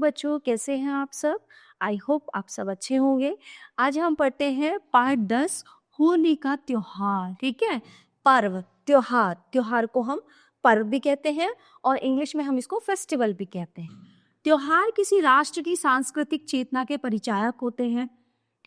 बच्चों, कैसे हैं आप सब? आई होप आप सब अच्छे होंगे। आज हम पढ़ते हैं पाठ 10 होली का त्योहार। ठीक है, पर्व, त्योहार, त्योहार को हम पर्व भी कहते हैं और इंग्लिश में हम इसको फेस्टिवल भी कहते हैं। त्योहार किसी राष्ट्र की सांस्कृतिक चेतना के परिचायक होते हैं।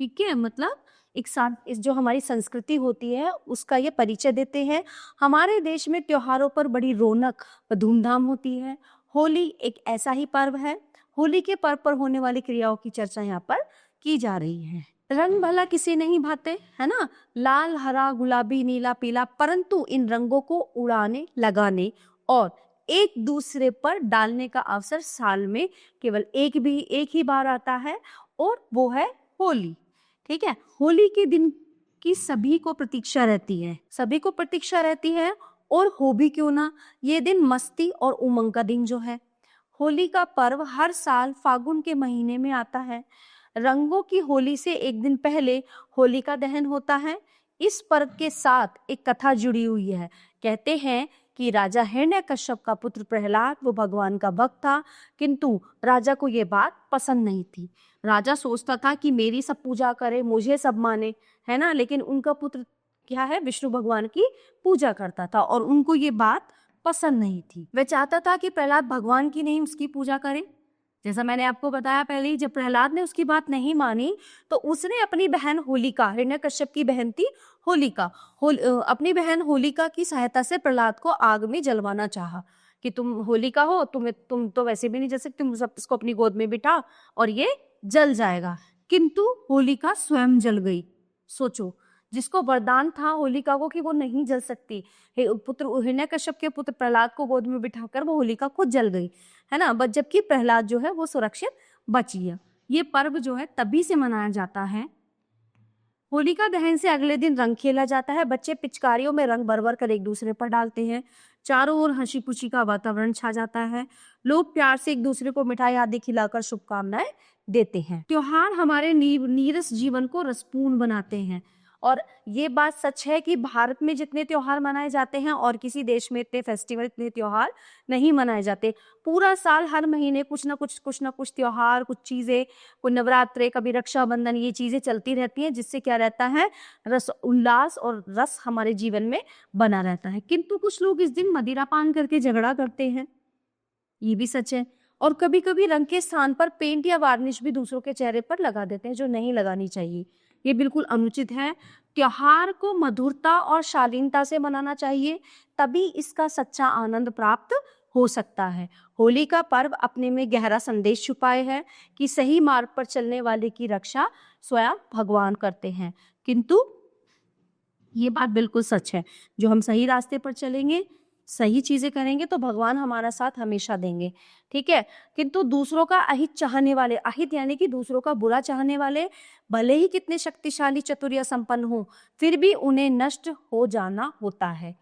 ठीक है, मतलब एक साथ इस जो हमारी संस्कृति होती है उसका ये परिचय देते हैं। हमारे देश में त्योहारों पर बड़ी रौनक व धूमधाम होती है। होली एक ऐसा ही पर्व है। होली के पर्व पर होने वाली क्रियाओं की चर्चा यहाँ पर की जा रही है। रंग भला किसे नहीं भाते, है ना? लाल, हरा, गुलाबी, नीला, पीला, परंतु इन रंगों को उड़ाने, लगाने और एक दूसरे पर डालने का अवसर साल में केवल एक ही बार आता है और वो है होली। ठीक है, होली के दिन की सभी को प्रतीक्षा रहती है, सभी को प्रतीक्षा रहती है। और हो भी क्यों ना, ये दिन मस्ती और उमंग का दिन जो है। होली का पर्व हर साल फागुन के महीने में आता है। रंगों की होली से एक दिन पहले होलिका दहन होता है। इस पर्व के साथ एक कथा जुड़ी हुई है। कहते हैं कि राजा हिरण्यकश्यप का पुत्र प्रहलाद वो भगवान का भक्त था, किंतु राजा को ये बात पसंद नहीं थी। राजा सोचता था कि मेरी सब पूजा करे, मुझे सब माने, है ना, लेकिन उनका पुत्र क्या है, विष्णु भगवान की पूजा करता था और उनको ये बात पसंद नहीं थी। वह चाहता था कि प्रहलाद भगवान की नहीं उसकी पूजा करे। जैसा मैंने आपको बताया पहले ही, जब प्रहलाद ने उसकी बात नहीं मानी तो उसने अपनी बहन होलिका, हिरण्यकश्यप की बहन थी होलिका, अपनी बहन होलिका की सहायता से प्रहलाद को आग में जलवाना चाहा कि तुम होलिका हो, तुम तो वैसे भी नहीं जल सकती, तुम सब इसको अपनी गोद में बिठा और ये जल जाएगा। किंतु होलिका स्वयं जल गई। सोचो, जिसको वरदान था होलिका को कि वो नहीं जल सकती, हिरण्यकश्यप के पुत्र प्रहलाद को गोद में बिठाकर वो होलिका खुद जल गई, है ना, बट जबकि प्रहलाद जो है वो सुरक्षित बच गया। ये पर्व जो है तभी से मनाया जाता है। होलिका दहन से अगले दिन रंग खेला जाता है। बच्चे पिचकारियों में रंग भर कर एक दूसरे पर डालते हैं। चारों ओर हंसी खुशी का वातावरण छा जाता है। लोग प्यार से एक दूसरे को मिठाई आदि खिलाकर शुभकामनाएं देते हैं। त्योहार हमारे नीरस जीवन को रसपूर्ण बनाते हैं और ये बात सच है कि भारत में जितने त्योहार मनाए जाते हैं और किसी देश में इतने फेस्टिवल, इतने त्योहार नहीं मनाए जाते। पूरा साल हर महीने कुछ ना कुछ त्योहार, कुछ चीजें, कोई नवरात्रे, कभी रक्षाबंधन, ये चीजें चलती रहती हैं, जिससे क्या रहता है, रस, उल्लास और रस हमारे जीवन में बना रहता है। किंतु कुछ लोग इस दिन मदिरा पान करके झगड़ा करते हैं, ये भी सच है। और कभी कभी रंग के स्थान पर पेंट या वार्निश भी दूसरों के चेहरे पर लगा देते हैं, जो नहीं लगानी चाहिए। ये बिल्कुल अनुचित है। त्योहार को मधुरता और शालीनता से मनाना चाहिए, तभी इसका सच्चा आनंद प्राप्त हो सकता है। होली का पर्व अपने में गहरा संदेश छुपाए है कि सही मार्ग पर चलने वाले की रक्षा स्वयं भगवान करते हैं। किंतु ये बात बिल्कुल सच है, जो हम सही रास्ते पर चलेंगे, सही चीजें करेंगे तो भगवान हमारा साथ हमेशा देंगे। ठीक है, किंतु दूसरों का अहित चाहने वाले, अहित यानी कि दूसरों का बुरा चाहने वाले, भले ही कितने शक्तिशाली, चतुर या संपन्न हो, फिर भी उन्हें नष्ट हो जाना होता है।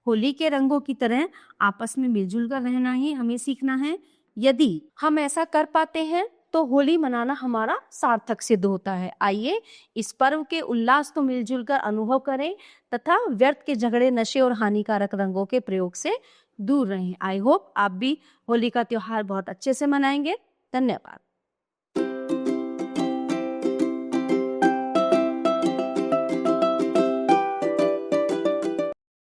होली के रंगों की तरह आपस में मिलजुल कर रहना ही हमें सीखना है। यदि हम ऐसा कर पाते हैं तो होली मनाना हमारा सार्थक सिद्ध होता है। आइए इस पर्व के उल्लास को मिलजुल कर अनुभव करें तथा व्यर्थ के झगड़े, नशे और हानिकारक रंगों के प्रयोग से दूर रहें। आई होप आप भी होली का त्योहार बहुत अच्छे से मनाएंगे। धन्यवाद।